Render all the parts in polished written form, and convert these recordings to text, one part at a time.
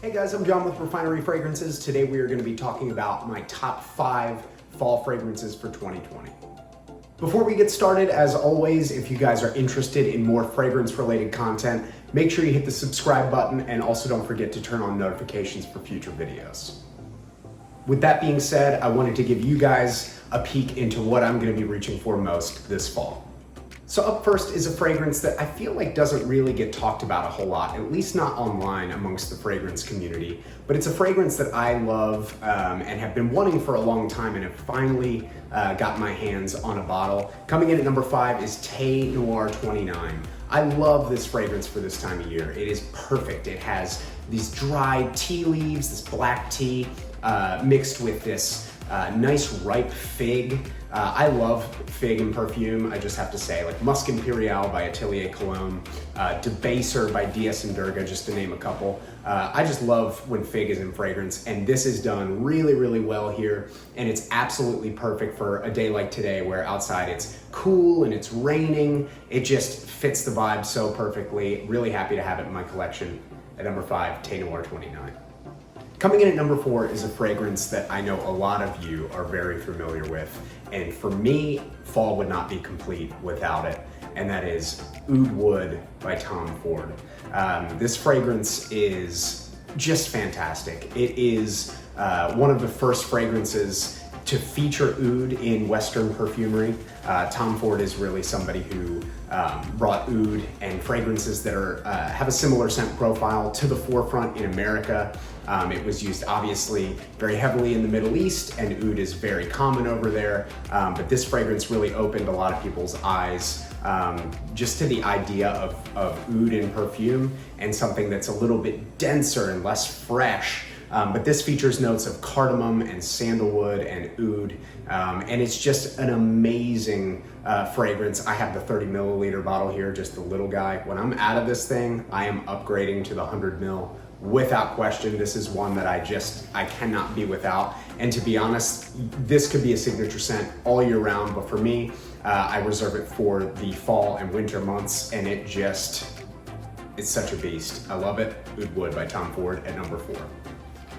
Hey guys, I'm John with Refinery Fragrances. Today we are going to be talking about my top 5 fall fragrances for 2020. Before we get started, as always, if you guys are interested in more fragrance related content, make sure you hit the subscribe button and also don't forget to turn on notifications for future videos. With that being said, I wanted to give you guys a peek into what I'm going to be reaching for most this fall. So up first is a fragrance that I feel like doesn't really get talked about a whole lot, at least not online amongst the fragrance community, but it's a fragrance that I love and have been wanting for a long time and have finally got my hands on a bottle. Coming in at number 5 is Thé Noir 29. I love this fragrance for this time of year. It is perfect. It has these dried tea leaves, this black tea mixed with this nice ripe fig. I love fig in perfume, I just have to say, like Musk Imperial by Atelier Cologne, Debaser by Dias & Durga, just to name a couple. I just love when fig is in fragrance, and this is done really, really well here, and it's absolutely perfect for a day like today where outside it's cool and it's raining. It just fits the vibe so perfectly. Really happy to have it in my collection. At number 5, Thé Noir 29. Coming in at number 4 is a fragrance that I know a lot of you are very familiar with, and for me, fall would not be complete without it, and that is Oud Wood by Tom Ford. This fragrance is just fantastic. It is one of the first fragrances to feature oud in Western perfumery. Tom Ford is really somebody who brought oud and fragrances that are have a similar scent profile to the forefront in America. It was used obviously very heavily in the Middle East, and oud is very common over there, but this fragrance really opened a lot of people's eyes just to the idea of oud in perfume and something that's a little bit denser and less fresh. But this features notes of cardamom and sandalwood and oud, and it's just an amazing fragrance. I have the 30 milliliter bottle here, just the little guy. When I'm out of this thing, I am upgrading to the 100 ml without question. This is one that I cannot be without. And to be honest, this could be a signature scent all year round, but for me, I reserve it for the fall and winter months, and it's such a beast. I love it. Oud Wood by Tom Ford at number 4.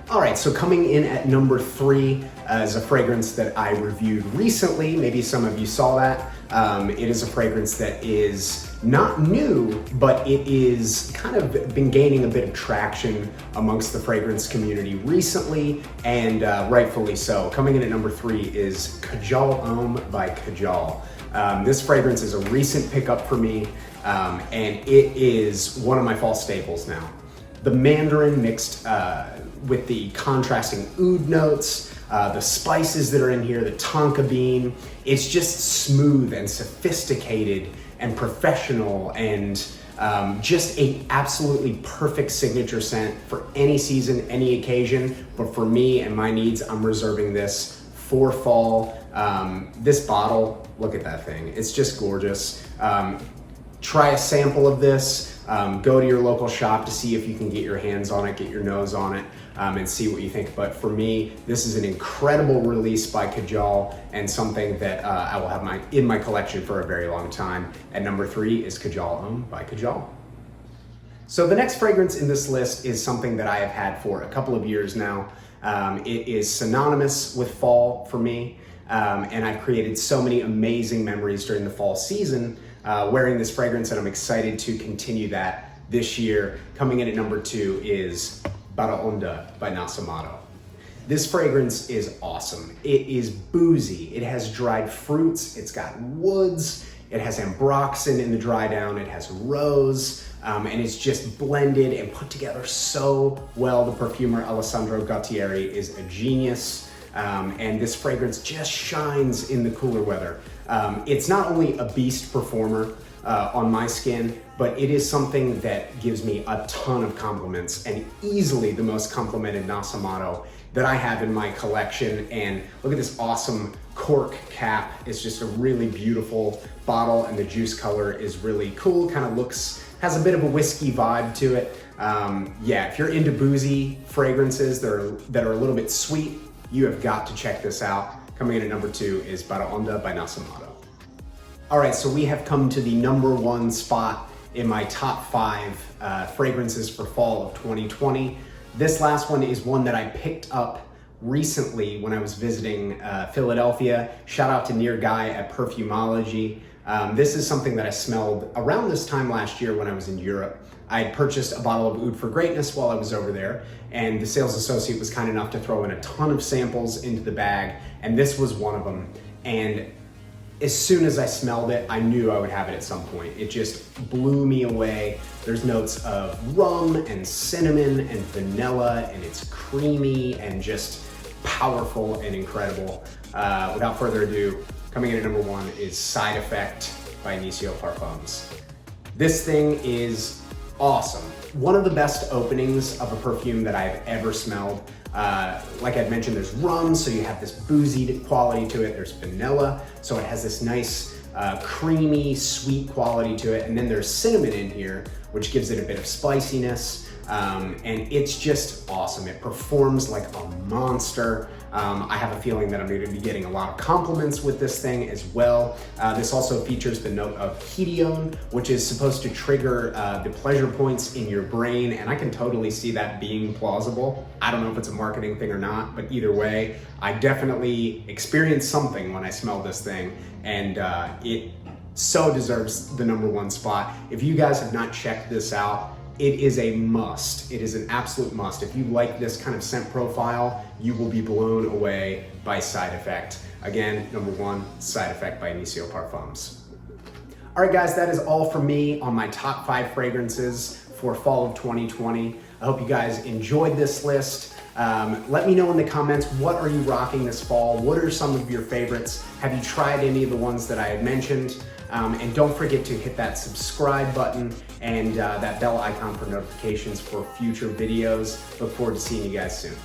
All right, so coming in at number 3 is a fragrance that I reviewed recently. Maybe some of you saw that. It is a fragrance that is not new, but it is kind of been gaining a bit of traction amongst the fragrance community recently, and rightfully so. Coming in at number 3 is Kajal Homme by Kajal. This fragrance is a recent pickup for me, and it is one of my fall staples now. The mandarin mixed with the contrasting oud notes, the spices that are in here, the tonka bean. It's just smooth and sophisticated and professional, and just a absolutely perfect signature scent for any season, any occasion. But for me and my needs, I'm reserving this for fall. This bottle, look at that thing. It's just gorgeous. Try a sample of this. Go to your local shop to see if you can get your hands on it, get your nose on it, and see what you think. But for me, this is an incredible release by Kajal and something that I will have in my collection for a very long time. At number 3 is Kajal Homme by Kajal. So the next fragrance in this list is something that I have had for a couple of years now. It is synonymous with fall for me, and I've created so many amazing memories during the fall season wearing this fragrance, and I'm excited to continue that this year. Coming in at number 2 is Barra Onda by Nasomatto. This fragrance is awesome. It is boozy. It has dried fruits. It's got woods. It has ambroxan in the dry down. It has rose, and it's just blended and put together so well. The perfumer Alessandro Gattieri is a genius. And this fragrance just shines in the cooler weather. It's not only a beast performer on my skin, but it is something that gives me a ton of compliments, and easily the most complimented Nasomatto that I have in my collection. And look at this awesome cork cap. It's just a really beautiful bottle, and the juice color is really cool. Kind of has a bit of a whiskey vibe to it. Yeah, if you're into boozy fragrances that are a little bit sweet, you have got to check this out. Coming in at number 2 is Barra Onda by Nasomatto. All right, so we have come to the number 1 spot in my top 5 fragrances for fall of 2020. This last one is one that I picked up recently when I was visiting Philadelphia. Shout out to Near Guy at Perfumology. This is something that I smelled around this time last year when I was in Europe. I had purchased a bottle of Oud for Greatness while I was over there, and the sales associate was kind enough to throw in a ton of samples into the bag, and this was one of them. And as soon as I smelled it, I knew I would have it at some point. It just blew me away. There's notes of rum and cinnamon and vanilla, and it's creamy and just powerful and incredible. Without further ado, coming in at number 1 is Side Effect by Initio Parfums. This thing is awesome. One of the best openings of a perfume that I've ever smelled. Like I'd mentioned, there's rum, so you have this boozy quality to it. There's vanilla, so it has this nice creamy, sweet quality to it. And then there's cinnamon in here, which gives it a bit of spiciness. And it's just awesome. It performs like a monster. I have a feeling that I'm going to be getting a lot of compliments with this thing as well. This also features the note of hedione, which is supposed to trigger the pleasure points in your brain, and I can totally see that being plausible. I don't know if it's a marketing thing or not, but either way, I definitely experienced something when I smelled this thing, and it so deserves the number 1 spot. If you guys have not checked this out, it is a must. It is an absolute must. If you like this kind of scent profile, you will be blown away by Side Effect. Again, number 1, Side Effect by Initio Parfums. All right, guys, that is all from me on my top 5 fragrances for fall of 2020. I hope you guys enjoyed this list. Let me know in the comments, what are you rocking this fall? What are some of your favorites? Have you tried any of the ones that I had mentioned? And don't forget to hit that subscribe button and that bell icon for notifications for future videos. Look forward to seeing you guys soon.